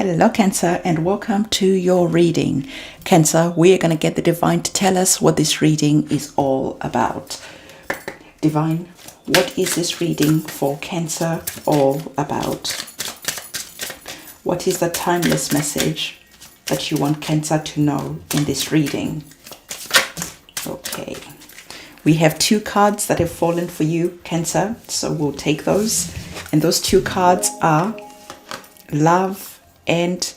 Hello Cancer, and welcome to your reading. Cancer, we are going to get the Divine to tell us what this reading is all about. Divine, what is this reading for Cancer all about? What is the timeless message that you want Cancer to know in this reading? Okay, we have two cards that have fallen for you, Cancer, so we'll take those. And those two cards are Love and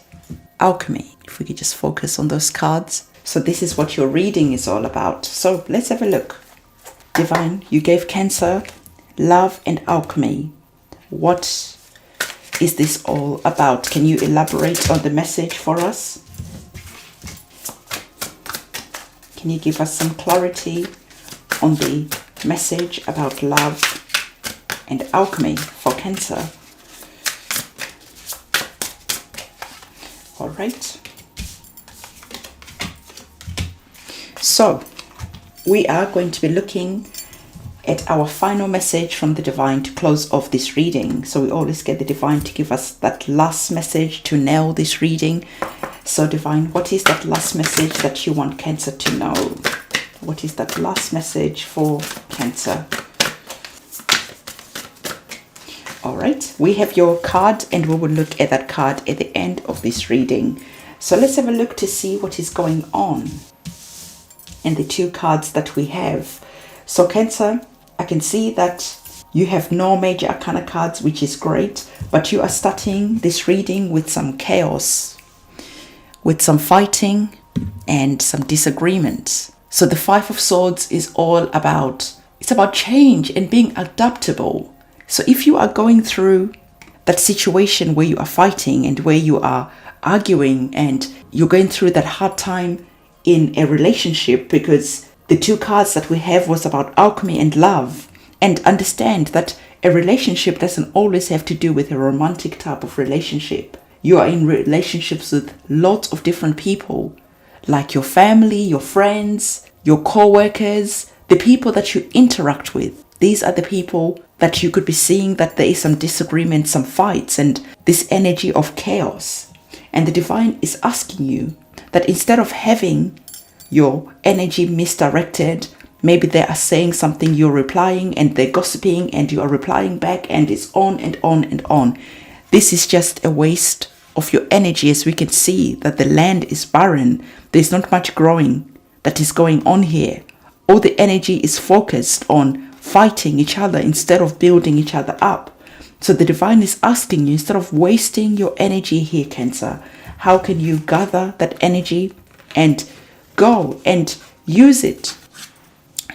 Alchemy. If we could just focus on those cards. So this is what your reading is all about. So let's have a look. Divine, you gave Cancer Love and Alchemy. What is this all about? Can you elaborate on the message for us? Can you give us some clarity on the message about love and alchemy for Cancer? All right. So we are going to be looking at our final message from the Divine to close off this reading. So we always get the Divine to give us that last message to nail this reading. So Divine, what is that last message that you want Cancer to know? What is that last message for Cancer? All right, we have your card and we will look at that card at the end of this reading. So let's have a look to see what is going on in the two cards that we have. So Cancer, I can see that you have no major arcana cards, which is great, but you are starting this reading with some chaos, with some fighting and some disagreements. So the Five of Swords is all about, it's about change and being adaptable. So if you are going through that situation where you are fighting and where you are arguing and you're going through that hard time in a relationship, because the two cards that we have was about alchemy and love, and understand that a relationship doesn't always have to do with a romantic type of relationship. You are in relationships with lots of different people, like your family, your friends, your co-workers, the people that you interact with. These are the people that you could be seeing that there is some disagreement, some fights, and this energy of chaos. And the Divine is asking you that instead of having your energy misdirected, maybe they are saying something, you're replying, and they're gossiping, and you are replying back, and it's on and on and on. This is just a waste of your energy, as we can see that the land is barren. There's not much growing that is going on here. All the energy is focused on fighting each other instead of building each other up. So the Divine is asking you, instead of wasting your energy here, Cancer, how can you gather that energy and go and use it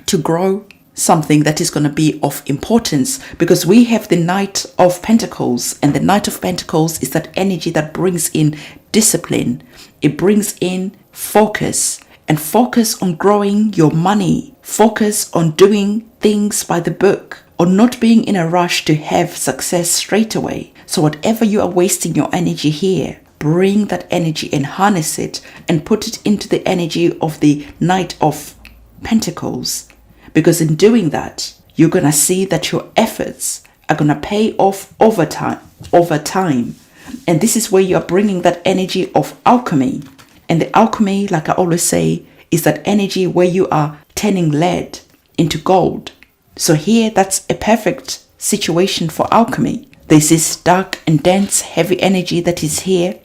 to grow something that is going to be of importance? Because we have the Knight of Pentacles, and the Knight of Pentacles is that energy that brings in discipline. It brings in focus, and focus on growing your money, focus on doing things by the book, or not being in a rush to have success straight away. So whatever you are wasting your energy here, bring that energy and harness it and put it into the energy of the Knight of Pentacles. Because in doing that, you're going to see that your efforts are going to pay off over time. And this is where you are bringing that energy of alchemy. And the alchemy, like I always say, is that energy where you are turning lead into gold. So here, that's a perfect situation for alchemy. There's this dark and dense, heavy energy that is here.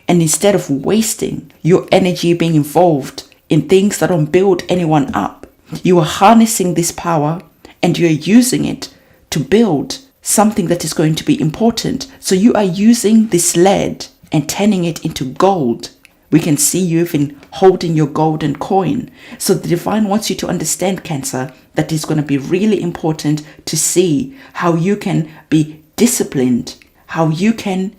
And instead of wasting your energy being involved in things that don't build anyone up, you are harnessing this power and you're using it to build something that is going to be important. So you are using this lead and turning it into gold. We can see you even holding your golden coin. So the Divine wants you to understand, Cancer, that it's going to be really important to see how you can be disciplined, how you can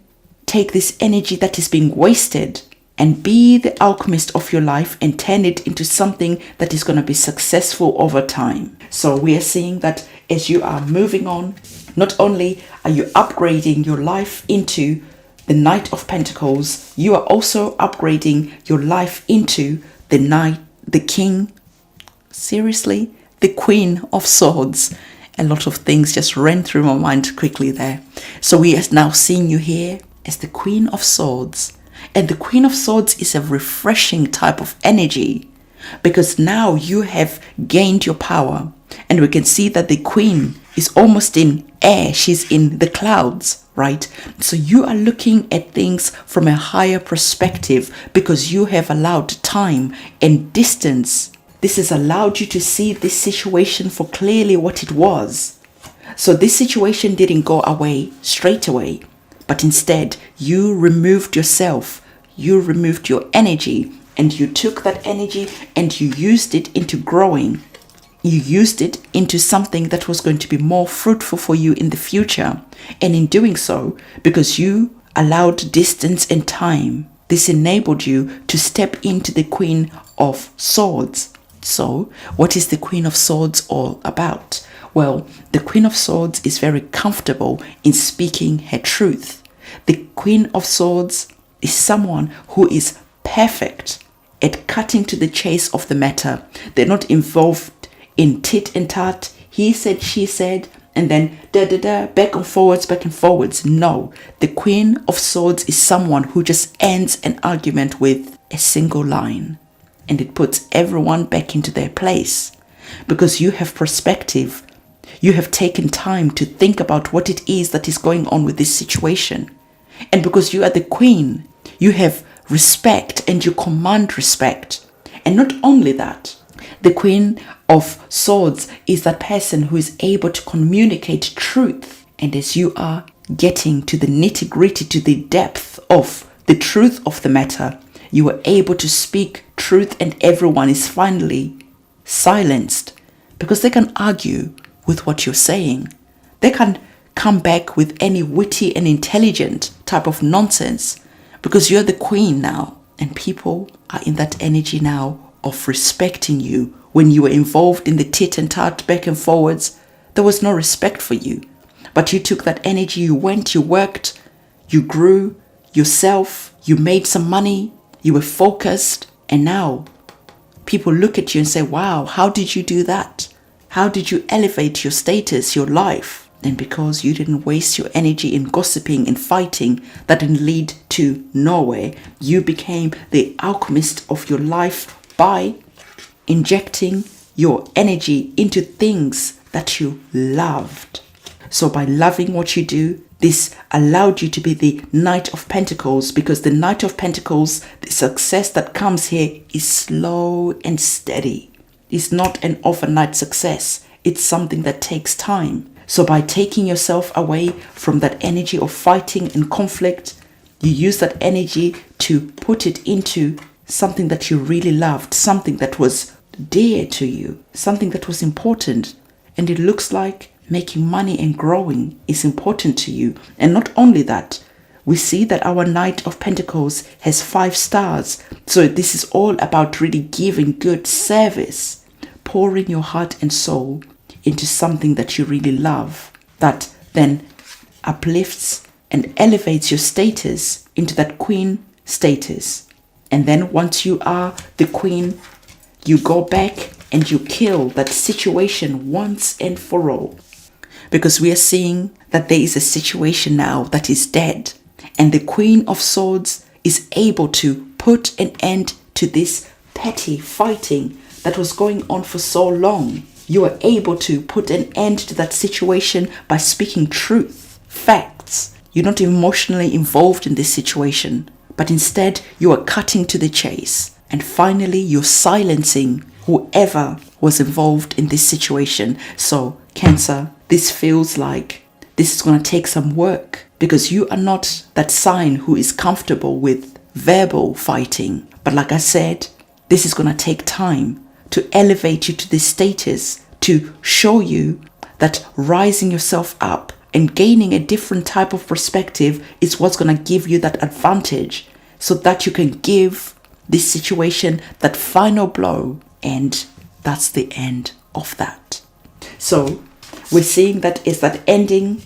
take this energy that is being wasted and be the alchemist of your life and turn it into something that is going to be successful over time. So we are seeing that as you are moving on, not only are you upgrading your life into the Knight of Pentacles, you are also upgrading your life into the Knight, the King, seriously, the Queen of Swords. A lot of things just ran through my mind quickly there. So we are now seeing you here as the Queen of Swords. And the Queen of Swords is a refreshing type of energy, because now you have gained your power. And we can see that the Queen is almost in air. She's in the clouds, right? So you are looking at things from a higher perspective because you have allowed time and distance. This has allowed you to see this situation for clearly what it was. So this situation didn't go away straight away, but instead you removed yourself, you removed your energy, and you took that energy and you used it into growing. You used it into something that was going to be more fruitful for you in the future. And in doing so, because you allowed distance and time, this enabled you to step into the Queen of Swords. So, what is the Queen of Swords all about? Well, the Queen of Swords is very comfortable in speaking her truth. The Queen of Swords is someone who is perfect at cutting to the chase of the matter. They're not involved in tit and tat, he said, she said, and then back and forwards. No, the Queen of Swords is someone who just ends an argument with a single line, and it puts everyone back into their place. Because you have perspective, you have taken time to think about what it is that is going on with this situation. And because you are the Queen, you have respect and you command respect. And not only that, the Queen of Swords is that person who is able to communicate truth. And as you are getting to the nitty-gritty, to the depth of the truth of the matter, you are able to speak truth, and everyone is finally silenced because they can argue with what you're saying. They can come back with any witty and intelligent type of nonsense because you're the Queen now, and people are in that energy now of respecting you. When you were involved in the tit and tat, back and forwards, there was no respect for you. But you took that energy, you went, you worked, you grew yourself, you made some money, you were focused, and now people look at you and say, wow, how did you do that? How did you elevate your status, your life? And because you didn't waste your energy in gossiping and fighting that didn't lead to nowhere, you became the alchemist of your life by injecting your energy into things that you loved. So by loving what you do, this allowed you to be the Knight of Pentacles, because the Knight of Pentacles, the success that comes here is slow and steady. It's not an overnight success. It's something that takes time. So by taking yourself away from that energy of fighting and conflict, you use that energy to put it into something that you really loved, something that was dear to you, something that was important. And it looks like making money and growing is important to you. And not only that, we see that our Knight of Pentacles has 5 stars. So this is all about really giving good service, pouring your heart and soul into something that you really love, that then uplifts and elevates your status into that Queen status. And then once you are the Queen, you go back and you kill that situation once and for all. Because we are seeing that there is a situation now that is dead. And the Queen of Swords is able to put an end to this petty fighting that was going on for so long. You are able to put an end to that situation by speaking truth, facts. You're not emotionally involved in this situation, but instead you are cutting to the chase. And finally, you're silencing whoever was involved in this situation. So, Cancer, this feels like this is going to take some work, because you are not that sign who is comfortable with verbal fighting. But like I said, this is going to take time to elevate you to this status, to show you that rising yourself up and gaining a different type of perspective is what's going to give you that advantage, so that you can give this situation that final blow, and that's the end of that. So we're seeing that is that ending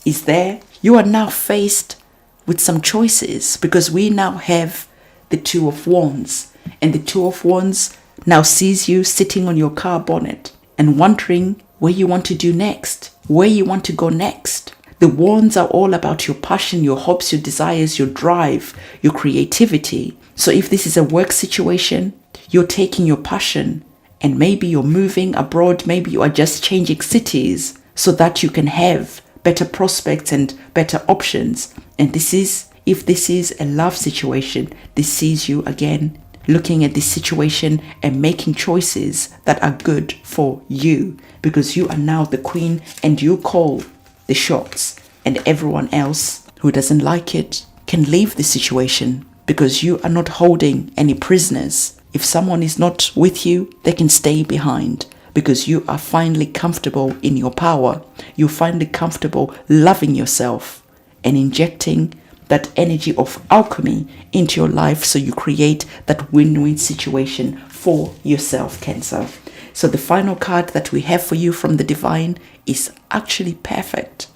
is there. You are now faced with some choices, because we now have the Two of Wands, and the Two of Wands now sees you sitting on your car bonnet and wondering where you want to do next, where you want to go next. The wands are all about your passion, your hopes, your desires, your drive, your creativity. So if this is a work situation, you're taking your passion and maybe you're moving abroad, maybe you are just changing cities so that you can have better prospects and better options. And if this is a love situation, this sees you again looking at this situation and making choices that are good for you, because you are now the queen and you call the shots, and everyone else who doesn't like it can leave the situation because you are not holding any prisoners. If someone is not with you, they can stay behind because you are finally comfortable in your power. You're finally comfortable loving yourself and injecting that energy of alchemy into your life, so you create that win-win situation for yourself, Cancer. So the final card that we have for you from the divine is actually perfect,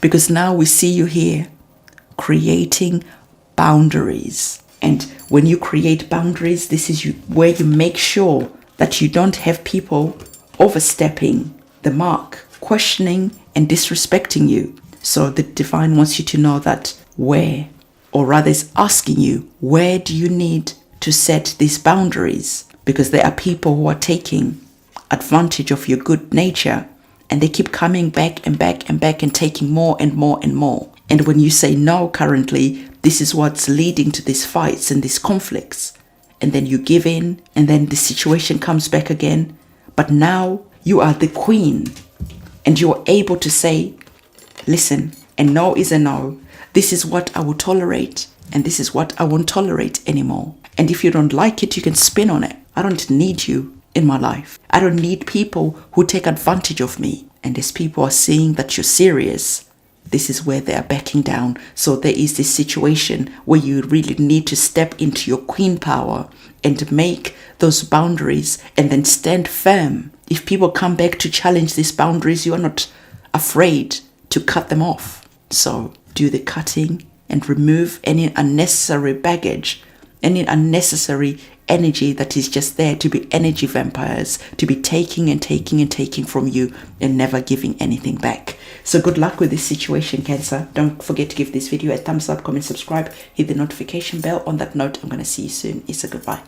because now we see you here creating boundaries. And when you create boundaries, this is where you make sure that you don't have people overstepping the mark, questioning and disrespecting you. So the divine wants you to know that is asking you, where do you need to set these boundaries? Because there are people who are taking advantage of your good nature, and they keep coming back and back and back and taking more and more and more. And when you say no currently, this is what's leading to these fights and these conflicts. And then you give in, and then the situation comes back again. But now you are the queen, and you are able to say, listen, a no is a no. This is what I will tolerate, and this is what I won't tolerate anymore. And if you don't like it, you can spin on it. I don't need you in my life. I don't need people who take advantage of me. And as people are seeing that you're serious, this is where they are backing down. So there is this situation where you really need to step into your queen power and make those boundaries and then stand firm. If people come back to challenge these boundaries, you are not afraid to cut them off. So do the cutting and remove any unnecessary baggage, any unnecessary energy that is just there to be energy vampires, to be taking and taking and taking from you and never giving anything back. So good luck with this situation, Cancer. Don't forget to give this video a thumbs up, comment, subscribe, hit the notification bell. On that note, I'm going to see you soon. It's a goodbye.